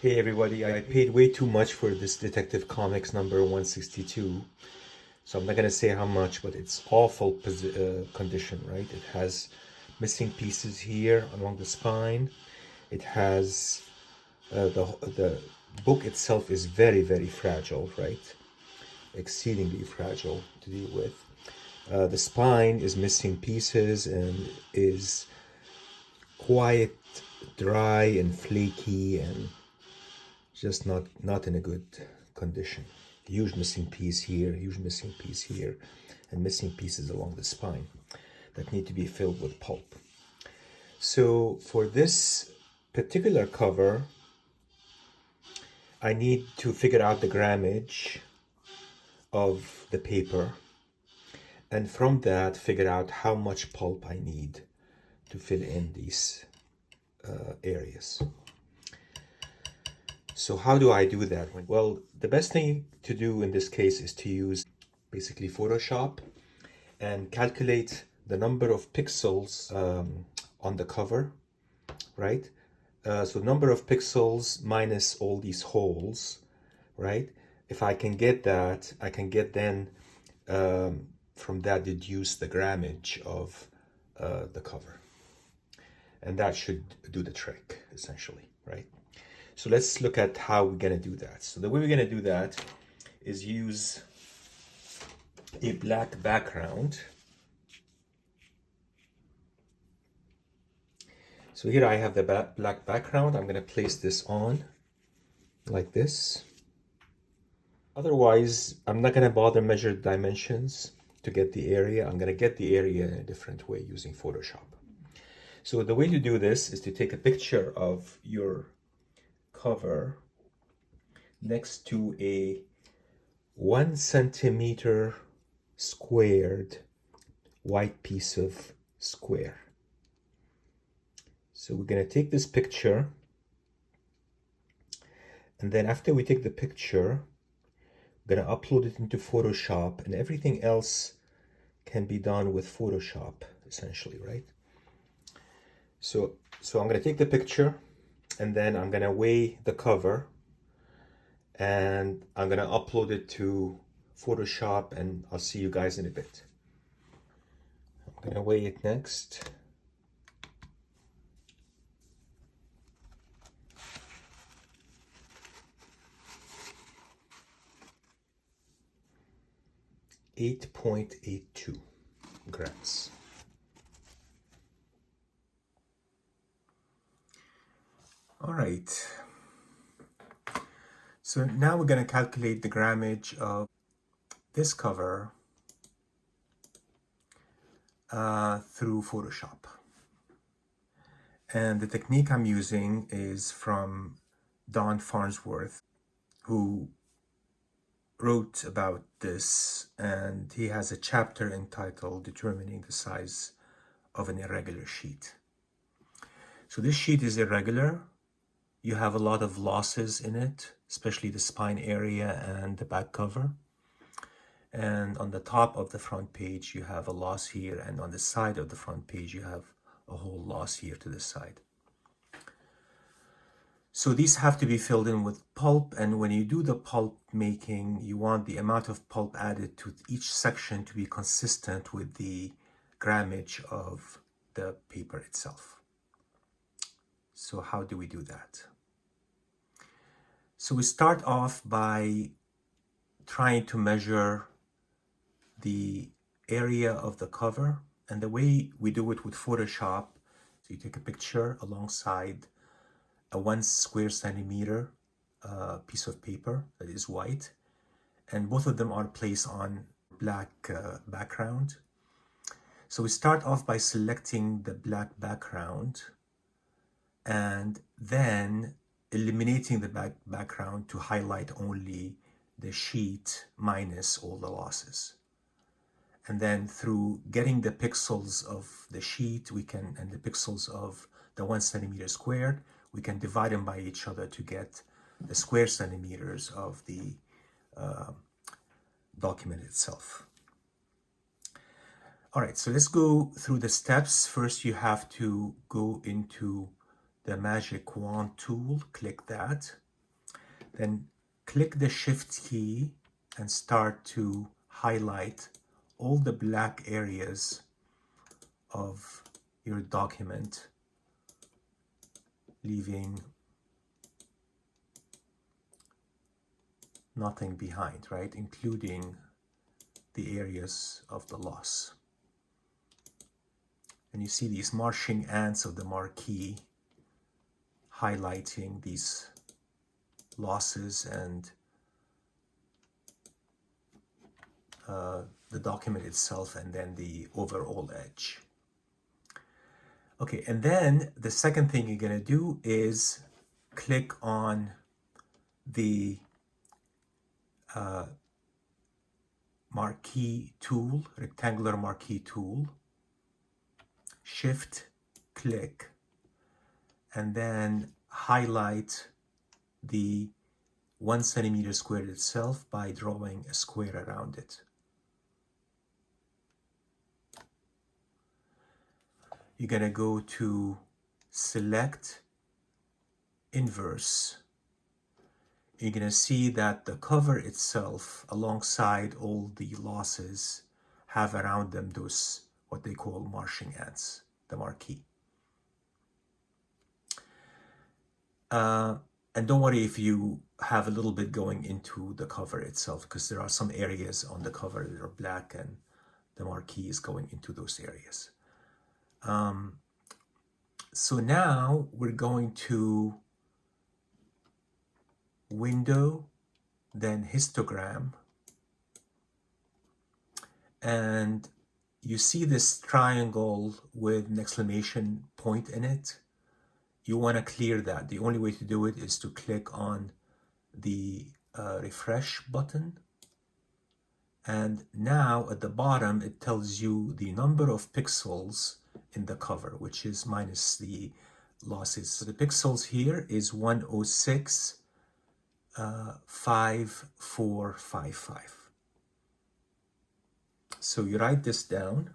Hey everybody, I paid way too much for this Detective Comics number 162. So I'm not gonna say how much, but it's awful condition, right? It has missing pieces here along the spine. It has the book itself is very fragile, right? Exceedingly fragile to deal with. The spine is missing pieces and is quite dry and flaky and just not in a good condition. Huge missing piece here, huge missing piece here, and missing pieces along the spine that need to be filled with pulp. So for this particular cover, I need to figure out the grammage of the paper, and from that figure out how much pulp I need to fill in these areas. So how do I do that? Well, the best thing to do in this case is to use basically Photoshop and calculate the number of pixels on the cover, right? So number of pixels minus all these holes, right? If I can get that, I can get then from that deduce the grammage of the cover. And that should do the trick, essentially, right? So let's look at how we're gonna do that. So the way we're gonna do that is use a black background. So here I have the black background. I'm gonna place this on like this. Otherwise, I'm not gonna bother measure dimensions to get the area. I'm gonna get the area in a different way using Photoshop. So the way to do this is to take a picture of your cover next to a 1 centimeter squared white piece of square. So we're going to take this picture, and then after we take the picture, we're going to upload it into Photoshop, and everything else can be done with Photoshop, essentially, right? So I'm going to take the picture, and then I'm going to weigh the cover, and I'm going to upload it to Photoshop, and I'll see you guys in a bit. I'm going to weigh it next. .82 grams. All right. So now we're going to calculate the grammage of this cover through Photoshop. And the technique I'm using is from Don Farnsworth, who wrote about this, and he has a chapter entitled Determining the Size of an Irregular Sheet. So this sheet is irregular. You have a lot of losses in it, especially the spine area and the back cover. And on the top of the front page, you have a loss here, and on the side of the front page, you have a whole loss here to the side. So these have to be filled in with pulp, and when you do the pulp making, you want the amount of pulp added to each section to be consistent with the grammage of the paper itself. So how do we do that? So we start off by trying to measure the area of the cover, and the way we do it with Photoshop, so you take a picture alongside a 1 square centimeter piece of paper that is white, and both of them are placed on black background. So we start off by selecting the black background and then eliminating the background to highlight only the sheet minus all the losses. And then through getting the pixels of the sheet, and the pixels of the 1 centimeter squared, we can divide them by each other to get the square centimeters of the document itself. All right, so let's go through the steps. First, you have to go into the Magic Wand tool, click that, Then click the Shift key and start to highlight all the black areas of your document, leaving nothing behind, right? Including the areas of the loss. And you see these marching ants of the marquee highlighting these losses and the document itself, and then the overall edge. Okay, and then the second thing you're going to do is click on the marquee tool, rectangular marquee tool, shift click, and then highlight the 1 centimeter squared itself by drawing a square around it. You're going to go to select inverse. You're going to see that the cover itself, alongside all the losses, have around them those what they call marching ants, the marquee. And don't worry if you have a little bit going into the cover itself, because there are some areas on the cover that are black and the marquee is going into those areas. So now we're going to Window, then Histogram, and you see this triangle with an exclamation point in it. You want to clear that. The only way to do it is to click on the refresh button, and now at the bottom it tells you the number of pixels in the cover, which is minus the losses. So the pixels here is 106 5455. So you write this down.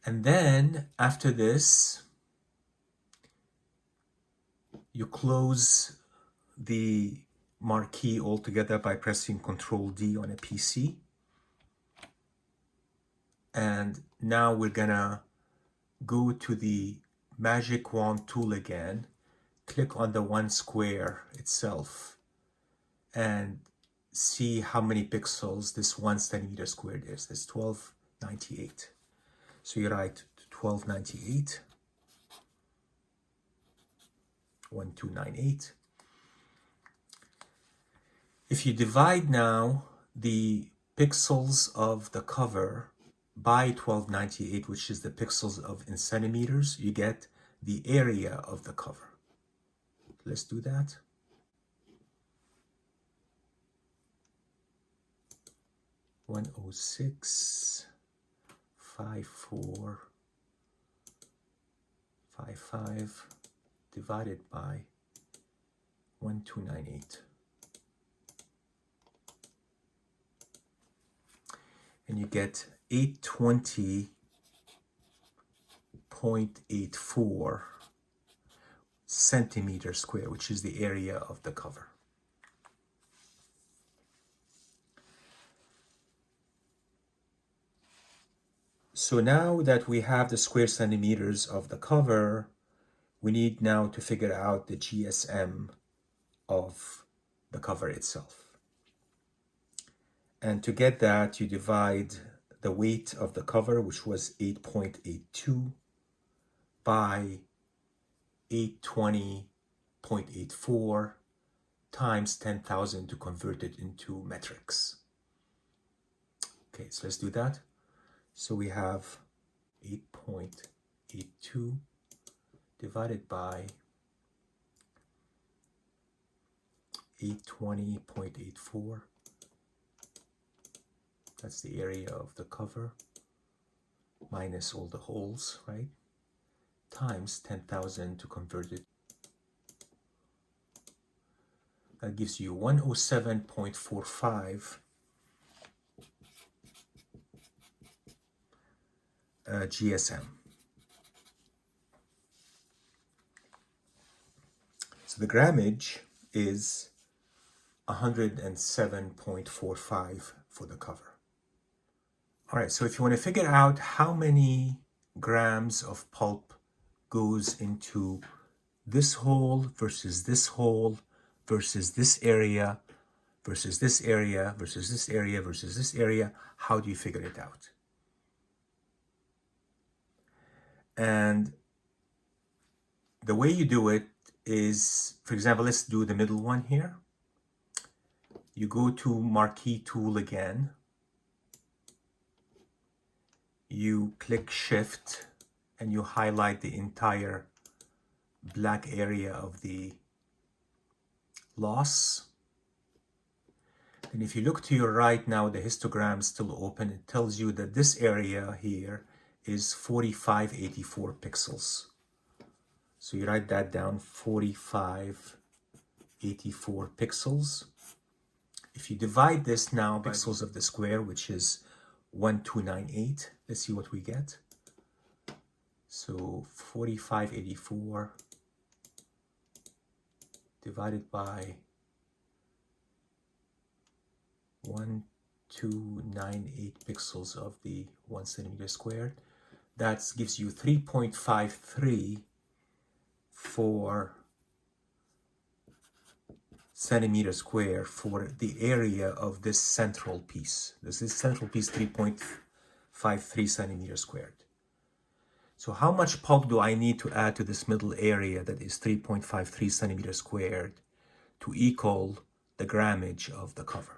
And then after this, you close the marquee altogether by pressing Ctrl D on a PC. And now we're gonna go to the magic wand tool again, click on the one square itself, and see how many pixels this 1 centimeter squared is. It's 1298. So you write 1298, 1298. If you divide now the pixels of the cover by 1298, which is the pixels in centimeters, you get the area of the cover. Let's do that. One 106 5455 divided by 1298. And you get 820.84 centimeters square, which is the area of the cover. So now that we have the square centimeters of the cover, we need now to figure out the GSM of the cover itself. And to get that, you divide the weight of the cover, which was 8.82, by 820.84 times 10,000 to convert it into metrics. Okay, so let's do that. So we have 8.82 divided by 820.84. That's the area of the cover, minus all the holes, right? Times 10,000 to convert it. That gives you 107.45 GSM. So the grammage is 107.45 for the cover. All right, so if you want to figure out how many grams of pulp goes into this hole versus this hole versus this area versus this area versus this area versus this area, how do you figure it out? And the way you do it is, for example, let's do the middle one here. You go to Marquee tool again. You click Shift and you highlight the entire black area of the loss. And if you look to your right now, the histogram is still open. It tells you that this area here is 4584 pixels. So you write that down, 4584 pixels. If you divide this now, pixels of the square, which is 1298, let's see what we get. So 4584 divided by 1298 pixels of the 1 centimeter squared. That gives you 3.53 for centimeter square for the area of this central piece. This is central piece 3.53 centimeter squared. So how much pulp do I need to add to this middle area that is 3.53 centimeters squared to equal the grammage of the cover?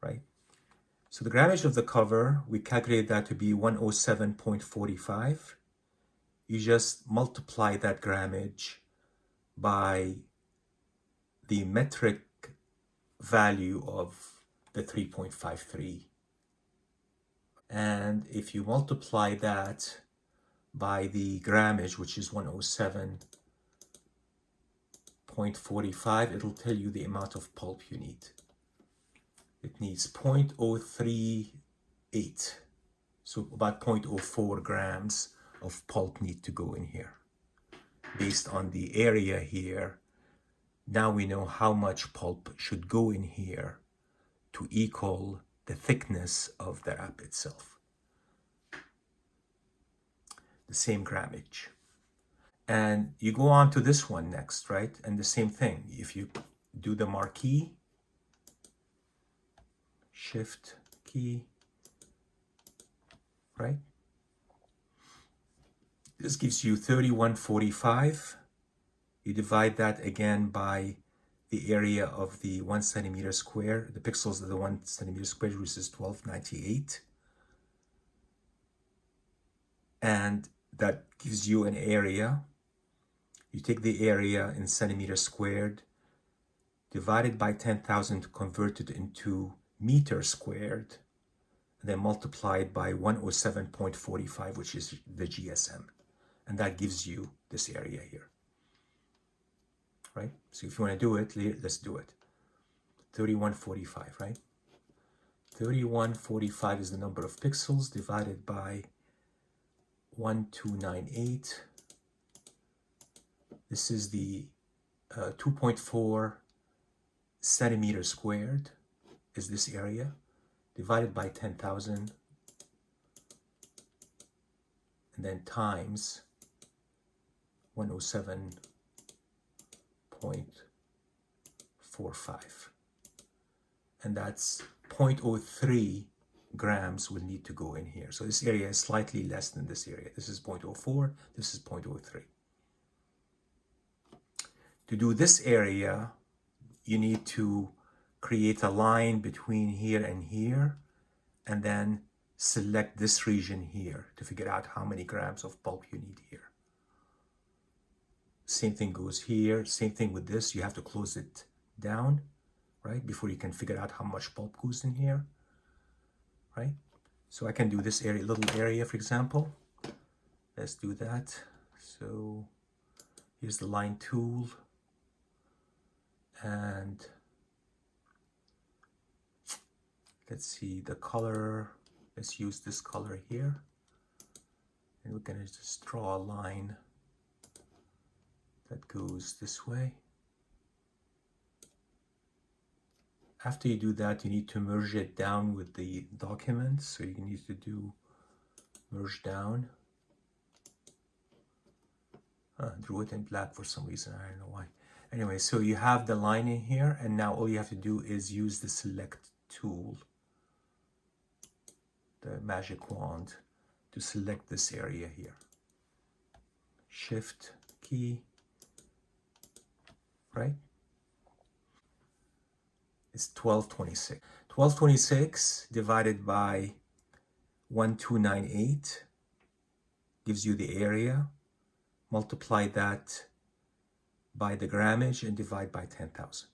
Right? So the grammage of the cover, we calculate that to be 107.45. You just multiply that grammage by the metric value of the 3.53. And if you multiply that by the grammage, which is 107.45, it'll tell you the amount of pulp you need. It needs 0.038, so about 0.04 grams of pulp need to go in here. Based on the area here, now we know how much pulp should go in here to equal the thickness of the wrap itself. The same grammage. And you go on to this one next, right? And the same thing. If you do the marquee, Shift key, right? This gives you 3145. You divide that again by the area of the 1 centimeter square, the pixels of the 1 centimeter square, which is 1298. And that gives you an area. You take the area in centimeters squared, divided by 10,000 to convert it into meter squared, and then multiplied by 107.45, which is the GSM. And that gives you this area here, right? So if you want to do it, let's do it. 3145, right? 3145 is the number of pixels divided by 1298. This is the 2.4 centimeters squared is this area, divided by 10,000, and then times 107.45. And that's 0.03 grams will need to go in here. So this area is slightly less than this area. This is 0.04, this is 0.03. To do this area, you need to create a line between here and here, and then select this region here to figure out how many grams of pulp you need here. Same thing goes here, same thing with this. You have to close it down, right, before you can figure out how much pulp goes in here, right? So I can do this area, little area, for example. Let's do that. So here's the line tool, and let's see the color. Let's use this color here. And we're gonna just draw a line that goes this way. After you do that, you need to merge it down with the document. So you need to do merge down. Drew it in black for some reason, I don't know why. Anyway, so you have the line in here, and now all you have to do is use the select tool, the magic wand, to select this area here. Shift key, right? It's 1226. 1226 divided by 1298 gives you the area. Multiply that by the grammage and divide by 10,000.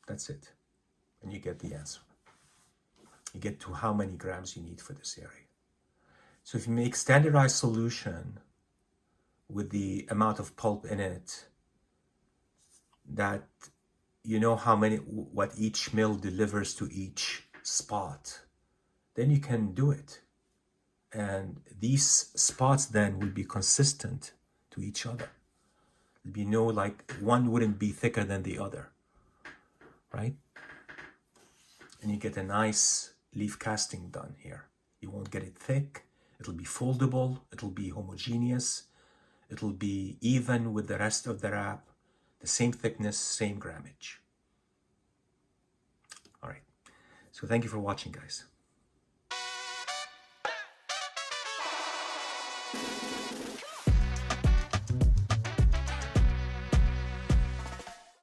That's it. And you get the answer. You get to how many grams you need for this area. So if you make standardized solution with the amount of pulp in it, that you know how many, what each mill delivers to each spot, then you can do it. And these spots then will be consistent to each other. There'll be no, like, one wouldn't be thicker than the other, right? And you get a nice leaf casting done here. You won't get it thick. It'll be foldable. It'll be homogeneous. It'll be even with the rest of the wrap. The same thickness, same grammage. All right. So thank you for watching, guys.